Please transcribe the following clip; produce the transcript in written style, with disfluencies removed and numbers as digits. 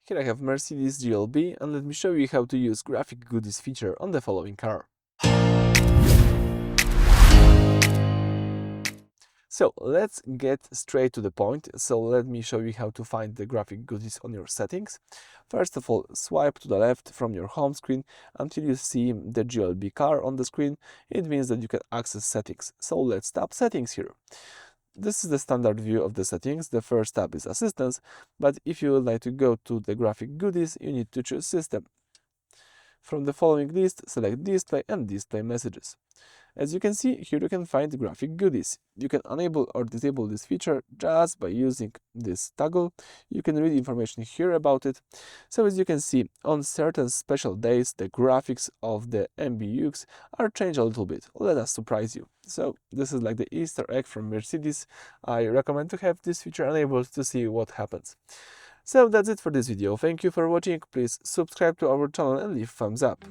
Here I have Mercedes GLB, and let me show you how to use graphic goodies feature on the following car. So let's get straight to the point. So let me show you how to find the graphic goodies on your settings. First of all, swipe to the left from your home screen until you see the GLB car on the screen. It means that you can access settings. So let's tap settings here. This is the standard view of the settings. The first tab is Assistance, but if you would like to go to the graphic goodies, you need to choose System. From the following list, select Display and Display Messages. As you can see, here you can find graphic goodies. You can enable or disable this feature just by using this toggle. You can read information here about it. So as you can see, on certain special days, the graphics of the MBUX are changed a little bit. Let us surprise you. So this is like the Easter egg from Mercedes. I recommend to have this feature enabled to see what happens. So that's it for this video. Thank you for watching. Please subscribe to our channel and leave thumbs up.